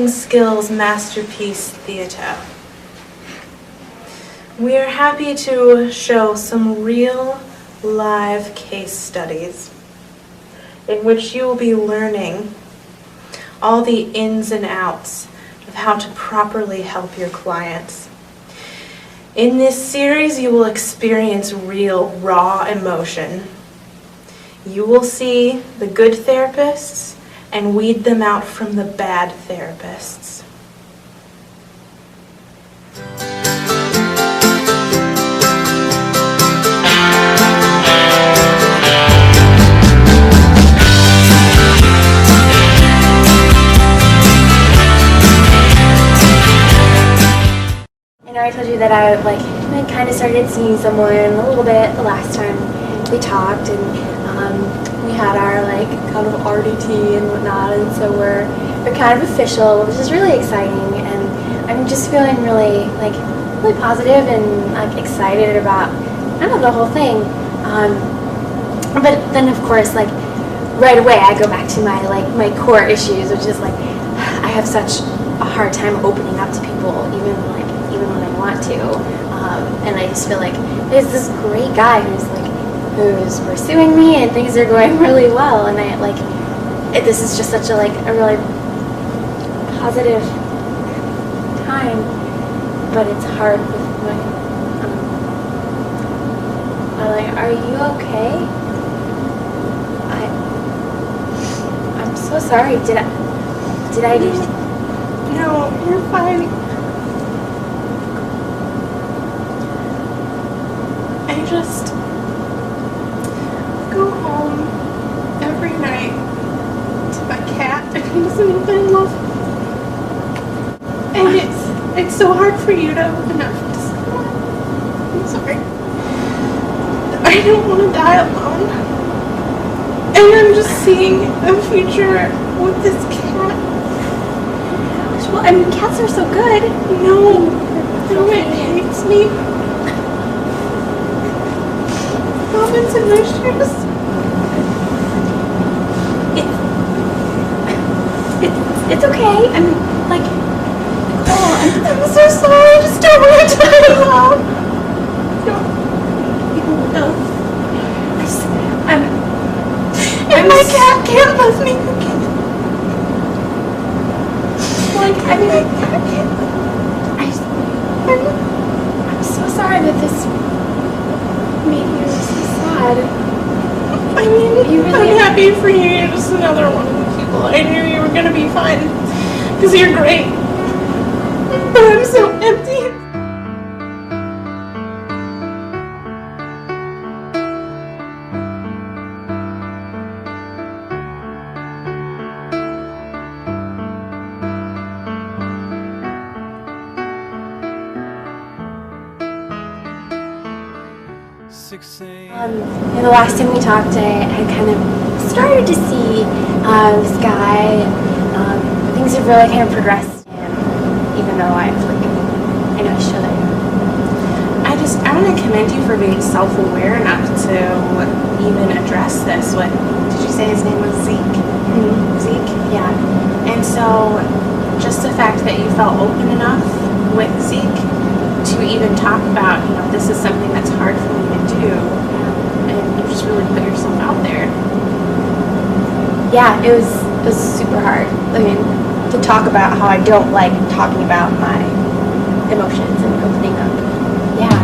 Teaching Skills Masterpiece Theatre. We are happy to show some real live case studies in which you will be learning all the ins and outs of how to properly help your clients. In this series, you will experience real, raw emotion. You will see the good therapists and weed them out from the bad therapists. I told you that I kind of started seeing someone a little bit the last time we talked, and we had our kind of RDT and whatnot, and so we're kind of official, which is really exciting, and I'm just feeling really positive and excited about the whole thing. But then of course right away I go back to my core issues, which is I have such a hard time opening up to people, even when I want to, and I just feel like there's this great guy who's pursuing me, and things are going really well, and this is just such a really positive time, but it's hard with my are you okay? I'm so sorry. Did I do? No, you're fine. I just go home every night to my cat, and he doesn't even love me. And it's so hard for you to open up to someone. I'm sorry. I don't want to die alone. And I'm just seeing a future with this cat. Well, cats are so good. No, it hates me. Moments in my shoes. It's okay. I'm so sorry. I just don't want to die alone. No. And my cat can't love me again. I'm so sorry that this made you so sad. I'm happy for you. You're just another one of the people. I knew you were gonna be fine because you're great. But I'm so empty. The last time we talked, I kind of started to see this guy. Things have really kind of progressed, even though I know I should. I want to commend you for being self-aware enough to even address this. What did you say his name was? Zeke? Mm-hmm. Zeke? Yeah. And so just the fact that you felt open enough with Zeke to even talk about, this is something that's hard for me to do, and you just really put yourself out there. Yeah, it was super hard. To talk about how I don't like talking about my emotions and opening up. Yeah.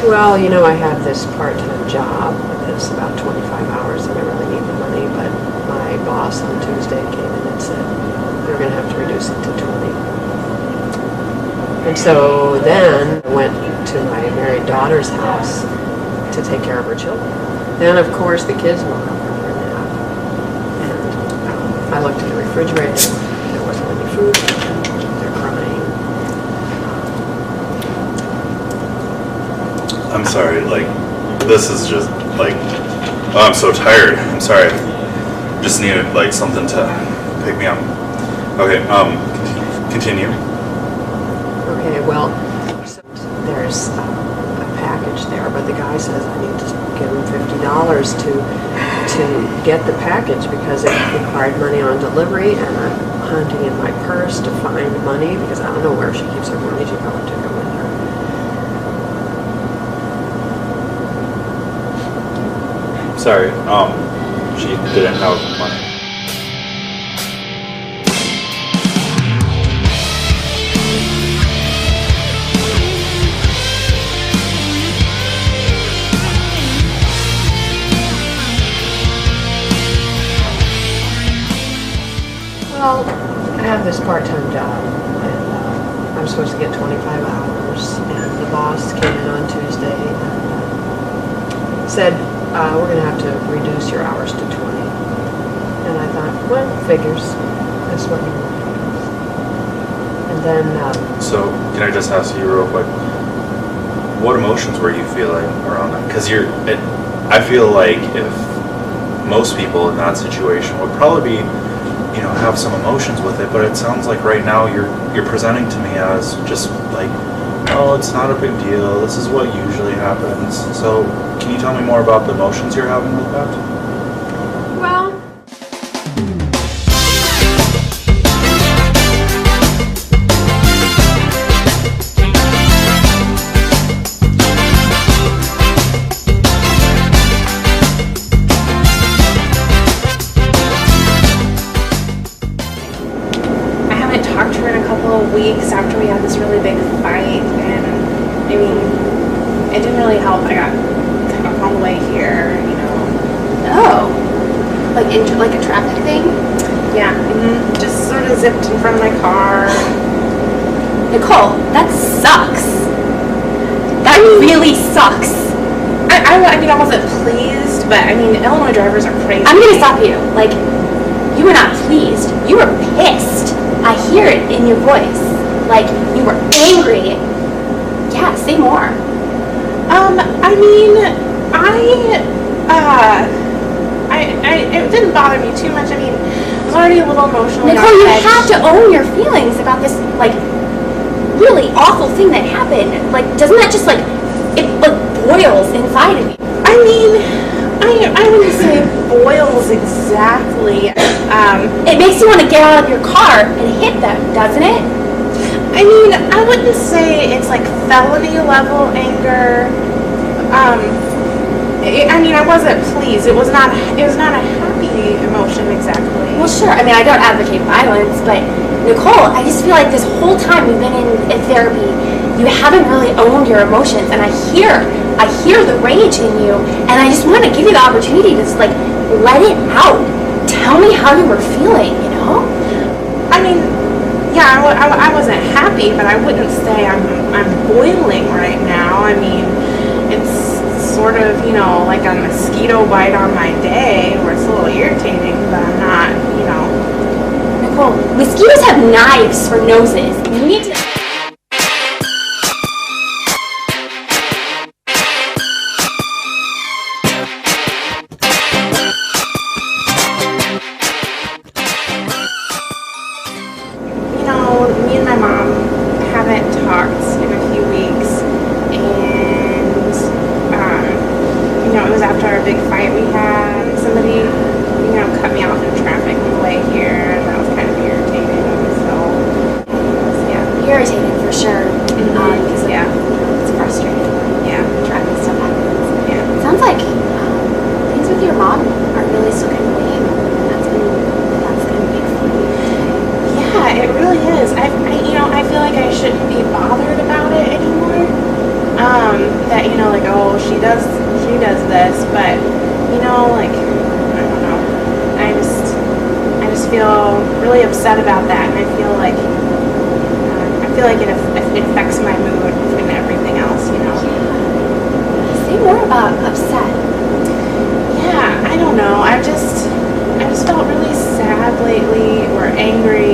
Well, I have this part-time job that's about 25 hours, and I really need the money, but my boss on Tuesday came in and said they're going to have to reduce it to 20. And so then I went to my married daughter's house to take care of her children. Then, of course, the kids woke up from their nap, and I looked in the refrigerator, there wasn't any food, they're crying. I'm sorry, this is just, oh, I'm so tired. I'm sorry. Just needed, something to pick me up. Okay, continue. Okay, Okay, well, there's a package there, but the guy says I need to give him $50 to get the package because it required money on delivery, and I'm hunting in my purse to find money because I don't know where she keeps her money. She probably took it with her. Sorry, she didn't have money. Well, I have this part-time job, and I'm supposed to get 25 hours, and the boss came in on Tuesday and said, we're going to have to reduce your hours to 20. And I thought, well, figures. That's what you want. And then... So, can I just ask you real quick, what emotions were you feeling around that? Because I feel like if most people in that situation would probably be, have some emotions with it, but it sounds like right now you're presenting to me as just like, oh, it's not a big deal, this is what usually happens. So can you tell me more about the emotions you're having with that? Well... weeks after we had this really big fight, and I mean, it didn't really help. I got cut off on the way here, Oh, like a traffic thing? Yeah, just sort of zipped in front of my car. Nicole, that sucks. That really sucks. I mean, I wasn't pleased, but I mean, Illinois drivers are crazy. I'm gonna stop you. Like, you were not pleased. You were pissed. I hear it in your voice. Like, you were angry. Yeah, say more. I mean, it didn't bother me too much. I mean, I was already a little emotional. Nicole, you have to own your feelings about this, like, really awful thing that happened. Like, doesn't that just, like, it, like, boils inside of you? I mean, I wouldn't say boils exactly. It makes you want to get out of your car and hit them, doesn't it? I mean, I wouldn't say it's like felony level anger. I mean, I wasn't pleased. It was not a happy emotion exactly. Well, sure. I mean, I don't advocate violence, but Nicole, I just feel like this whole time we've been in therapy, you haven't really owned your emotions, and I hear the rage in you, and I just want to give you the opportunity to just, like, let it out. Tell me how you were feeling, I mean, yeah, I wasn't happy, but I wouldn't say I'm boiling right now. I mean, it's sort of, like a mosquito bite on my day where it's a little irritating, but I'm not, Nicole, mosquitoes have knives for noses. You need to... Me and my mom haven't talked in a few weeks, and it was after our big fight we had. Somebody, cut me off in traffic on the way here, and that was kind of irritating. So yeah, Irritating for sure. Because it's frustrating. Yeah, Traffic stuff happens. yeah. It sounds like things with your mom are really still kind of weighing. That's gonna be fun. Yeah, it really is. I feel like I shouldn't be bothered about it anymore. That like, oh, she does this, but like, I don't know. I just feel really upset about that, and I feel like it affects my mood and everything else. Say more about upset. Yeah, I don't know. I just felt really sad lately, or angry.